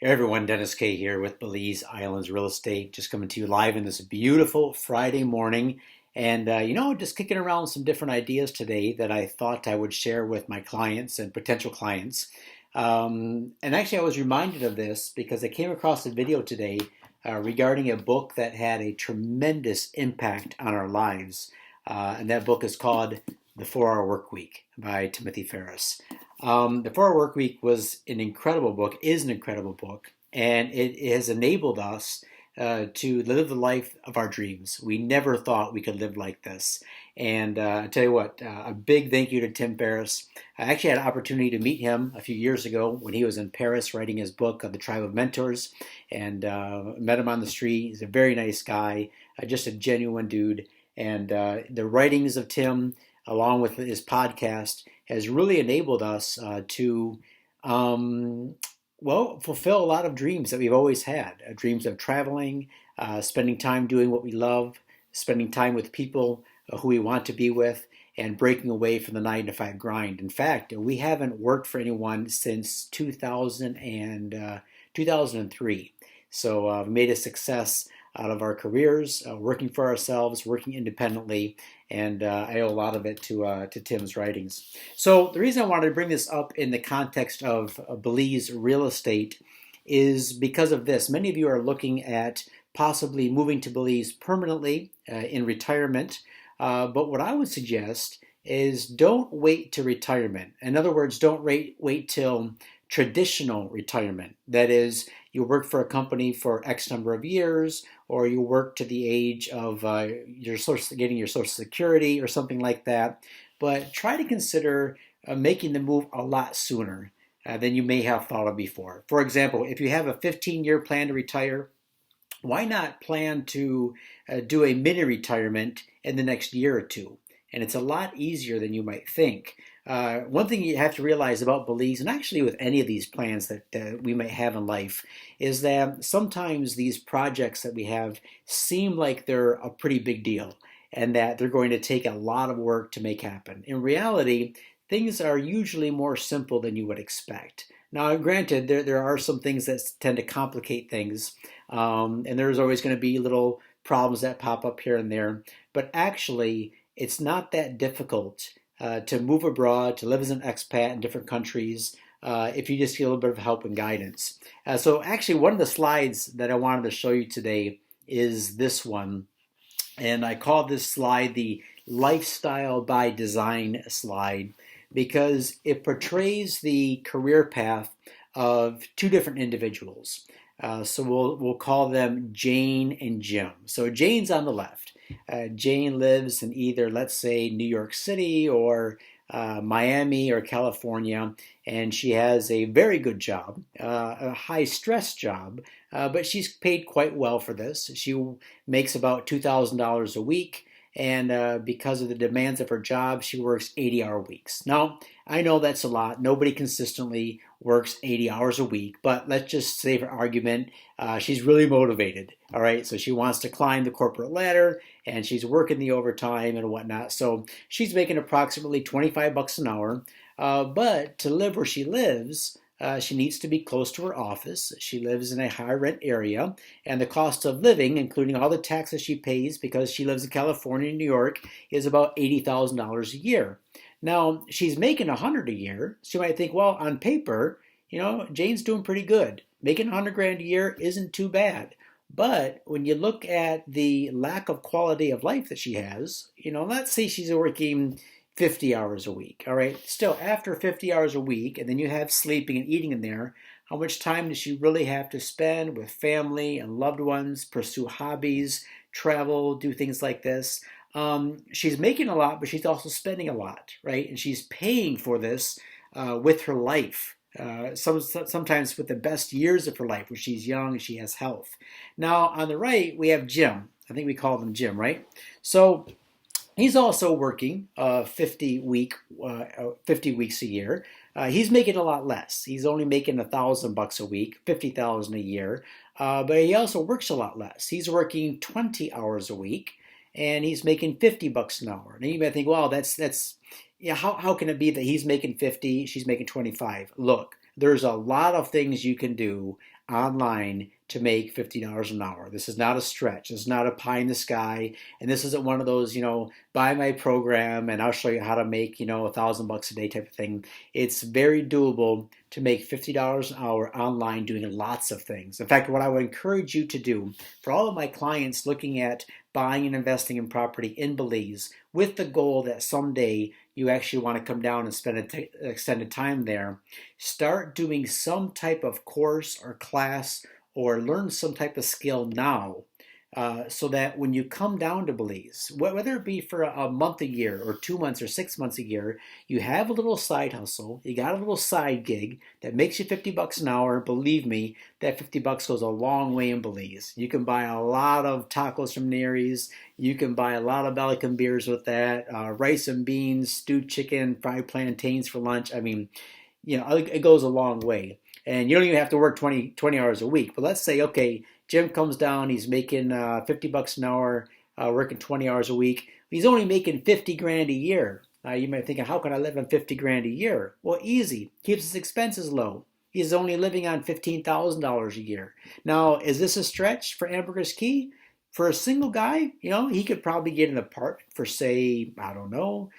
Hey everyone, Dennis Caye here with Belize Islands Real Estate, just coming to you live in this beautiful Friday morning. And, just kicking around some different ideas today that I thought I would share with my clients and potential clients. And actually, I was reminded of this because I came across a video today regarding a book that had a tremendous impact on our lives. And that book is called The 4 Hour Work Week by Timothy Ferriss. The 4 Hour Work Week was an incredible book, is an incredible book, and it has enabled us to live the life of our dreams. We never thought we could live like this. And I tell you what, a big thank you to Tim Ferriss. I actually had an opportunity to meet him a few years ago when he was in Paris writing his book, The Tribe of Mentors, and met him on the street. He's a very nice guy, just a genuine dude. And the writings of Tim, along with his podcast, has really enabled us to, fulfill a lot of dreams that we've always had. Dreams of traveling, spending time doing what we love, spending time with people who we want to be with, and breaking away from the 9 to 5 grind. In fact, we haven't worked for anyone since 2003. So we made a success out of our careers, working for ourselves, working independently, and I owe a lot of it to Tim's writings. So the reason I wanted to bring this up in the context of Belize real estate is because of this. Many of you are looking at possibly moving to Belize permanently in retirement, but what I would suggest is don't wait to retirement. In other words, don't wait till traditional retirement. That is, you work for a company for X number of years, or you work to the age of getting your Social Security or something like that. But try to consider making the move a lot sooner than you may have thought of before. For example, if you have a 15-year plan to retire, why not plan to do a mini retirement in the next year or two? And it's a lot easier than you might think. One thing you have to realize about Belize, and actually with any of these plans that we might have in life, is that sometimes these projects that we have seem like they're a pretty big deal and that they're going to take a lot of work to make happen. In reality, things are usually more simple than you would expect. Now, granted, there are some things that tend to complicate things, and there's always going to be little problems that pop up here and there, but actually, it's not that difficult to move abroad, to live as an expat in different countries, if you just get a little bit of help and guidance. So actually, one of the slides that I wanted to show you today is this one. And I call this slide the Lifestyle by Design slide because it portrays the career path of two different individuals. So we'll call them Jane and Jim. So Jane's on the left. Jane lives in either, let's say, New York City or Miami or California, and she has a very good job, a high-stress job, but she's paid quite well for this. She makes about $2,000 a week, and because of the demands of her job, she works 80-hour weeks. Now, I know that's a lot. Nobody consistently works 80 hours a week, but let's just say for argument, she's really motivated. All right, so she wants to climb the corporate ladder, and she's working the overtime and whatnot. So she's making approximately 25 bucks an hour, but to live where she lives, she needs to be close to her office. She lives in a high rent area, and the cost of living, including all the taxes she pays because she lives in California and New York, is about $80,000 a year. Now, she's making $100 a year. So you might think, well, on paper, Jane's doing pretty good. Making $100,000 a year isn't too bad. But when you look at the lack of quality of life that she has, let's say she's working 50 hours a week, all right? Still, after 50 hours a week, and then you have sleeping and eating in there, how much time does she really have to spend with family and loved ones, pursue hobbies, travel, do things like this? She's making a lot, but she's also spending a lot, right? And she's paying for this with her life. Sometimes with the best years of her life, when she's young and she has health. Now, on the right, we have Jim. I think we call him Jim, right? So he's also working 50 weeks a year. He's making a lot less. He's only making $1,000 a week, $50,000 a year. But he also works a lot less. He's working 20 hours a week, and he's making 50 bucks an hour. And you might think, well, that's how can it be that he's making 50, she's making 25? Look, There's a lot of things you can do online to make $50 an hour. This is not a stretch. This is not a pie in the sky. And this isn't one of those, buy my program and I'll show you how to make, $1,000 a day type of thing. It's very doable to make $50 an hour online doing lots of things. In fact, what I would encourage you to do for all of my clients looking at buying and investing in property in Belize with the goal that someday you actually want to come down and spend extended time there, start doing some type of course or class or learn some type of skill now, so that when you come down to Belize, whether it be for a month a year or 2 months or 6 months a year, you have a little side hustle, you got a little side gig that makes you $50 an hour. Believe me, that $50 goes a long way in Belize. You can buy a lot of tacos from Nery's, you can buy a lot of Bellicum beers with that, rice and beans, stewed chicken, fried plantains for lunch. I mean, it goes a long way. And you don't even have to work 20 hours a week. But let's say, okay, Jim comes down, he's making $50 an hour, working 20 hours a week. He's only making 50 grand a year. You might think, how can I live on 50 grand a year? Well, easy. Keeps his expenses low. He's only living on $15,000 a year. Now, is this a stretch for Ambergris Caye? For a single guy, he could probably get an apartment for, say, I don't know,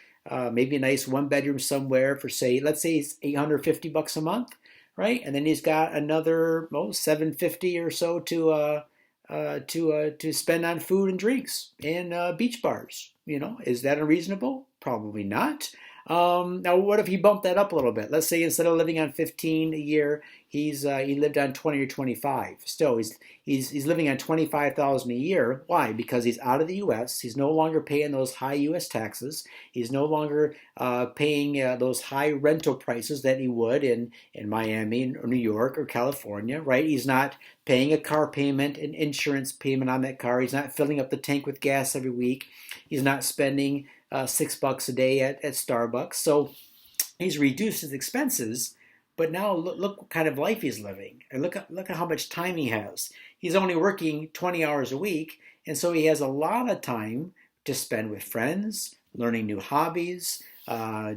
maybe a nice one bedroom somewhere for, say, let's say it's $850 a month. Right, and then he's got another $750 or so to spend on food and drinks and beach bars. Is that unreasonable? Probably not. Now, what if he bumped that up a little bit? Let's say instead of living on 15 a year, he lived on 20 or 25. Still, he's living on 25,000 a year. Why? Because he's out of the U.S. He's no longer paying those high U.S. taxes. He's no longer paying those high rental prices that he would in Miami or New York or California. Right? He's not paying a car payment, an insurance payment on that car. He's not filling up the tank with gas every week. He's not spending $6 a day at Starbucks. So he's reduced his expenses, but now look what kind of life he's living. And look at how much time he has. He's only working 20 hours a week, and so he has a lot of time to spend with friends, learning new hobbies,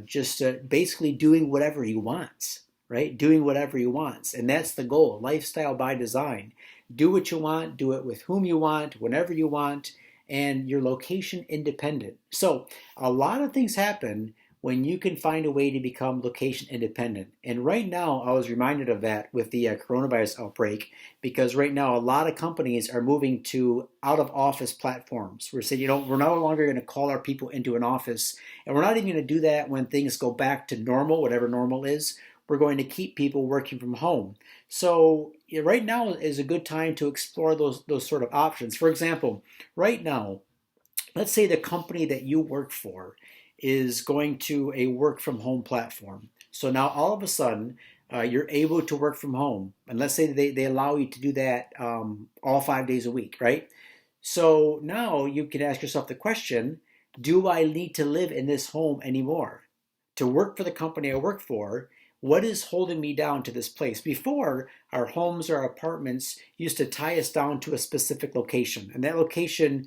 just basically doing whatever he wants, right? Doing whatever he wants. And that's the goal, lifestyle by design. Do what you want, do it with whom you want, whenever you want, and you're location independent. So a lot of things happen when you can find a way to become location independent. And right now, I was reminded of that with the coronavirus outbreak, because right now a lot of companies are moving to out-of-office platforms. We're saying, we're no longer going to call our people into an office, and we're not even going to do that when things go back to normal, whatever normal is. We're going to keep people working from home. So right now is a good time to explore those sort of options. For example, right now, let's say the company that you work for is going to a work from home platform. So now all of a sudden, you're able to work from home. And let's say they allow you to do that all 5 days a week, right? So now you can ask yourself the question, do I need to live in this home anymore? To work for the company I work for, what is holding me down to this place? Before, our homes or our apartments used to tie us down to a specific location. And that location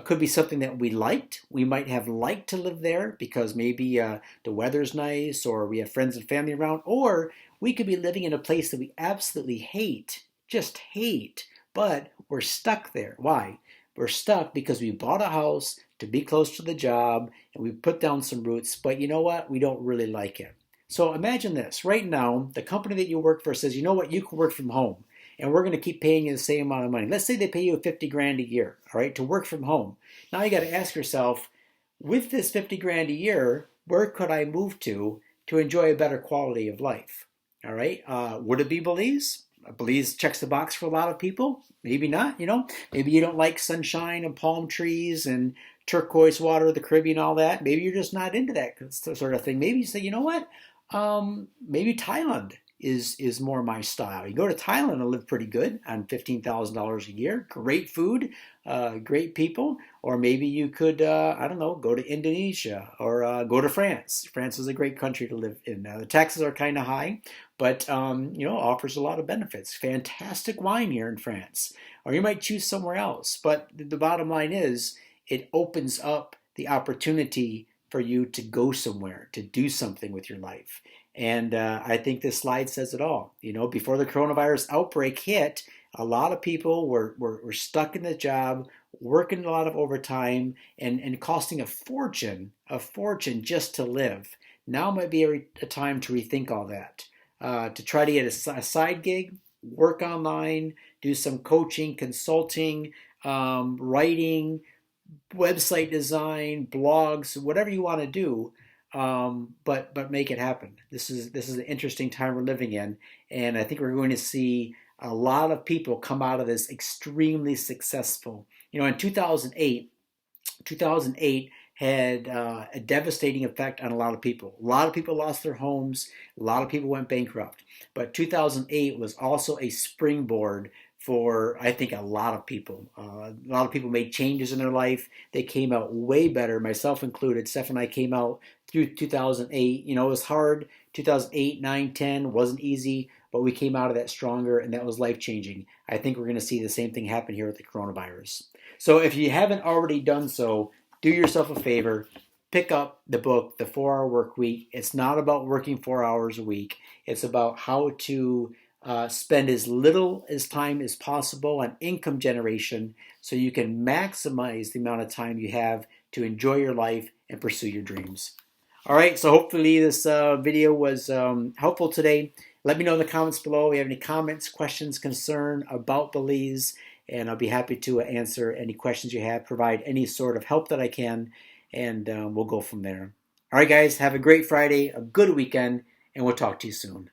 could be something that we liked. We might have liked to live there because maybe the weather's nice or we have friends and family around. Or we could be living in a place that we absolutely hate, just hate, but we're stuck there. Why? We're stuck because we bought a house to be close to the job and we put down some roots, but you know what? We don't really like it. So imagine this. Right now, the company that you work for says, you know what, you can work from home and we're going to keep paying you the same amount of money. Let's say they pay you 50 grand a year, all right, to work from home. Now you got to ask yourself, with this 50 grand a year, where could I move to enjoy a better quality of life? All right. Would it be Belize? Belize checks the box for a lot of people. Maybe not, Maybe you don't like sunshine and palm trees and turquoise water, the Caribbean, all that. Maybe you're just not into that sort of thing. Maybe you say, you know what? Maybe Thailand is more my style. You go to Thailand and live pretty good on $15,000 a year. Great food, great people. Or maybe you could, go to Indonesia or go to France. France is a great country to live in. The taxes are kind of high, but offers a lot of benefits. Fantastic wine here in France. Or you might choose somewhere else. But the bottom line is, it opens up the opportunity for you to go somewhere, to do something with your life. And I think this slide says it all. You know, before the coronavirus outbreak hit, a lot of people were stuck in the job, working a lot of overtime, and costing a fortune just to live. Now might be a time to rethink all that, to try to get a side gig, work online, do some coaching, consulting, writing, website design, blogs, whatever you want to do, but make it happen. This is an interesting time we're living in, and I think we're going to see a lot of people come out of this extremely successful. You know, in 2008 had a devastating effect on a lot of people. A lot of people lost their homes. A lot of people went bankrupt. But 2008 was also a springboard for, I think, a lot of people. A lot of people made changes in their life. They came out way better, myself included. Steph and I came out through 2008. You know, it was hard. 2008, 9, 10 wasn't easy, but we came out of that stronger, and that was life changing. I think we're going to see the same thing happen here with the coronavirus. So if you haven't already done so, do yourself a favor, pick up the book, The 4-Hour Work Week. It's not about working 4 hours a week. It's about how to spend as little as time as possible on income generation so you can maximize the amount of time you have to enjoy your life and pursue your dreams. All right, so hopefully this video was helpful today. Let me know in the comments below if you have any comments, questions, concern about Belize, and I'll be happy to answer any questions you have, provide any sort of help that I can, and we'll go from there. All right, guys, have a great Friday, a good weekend, and we'll talk to you soon.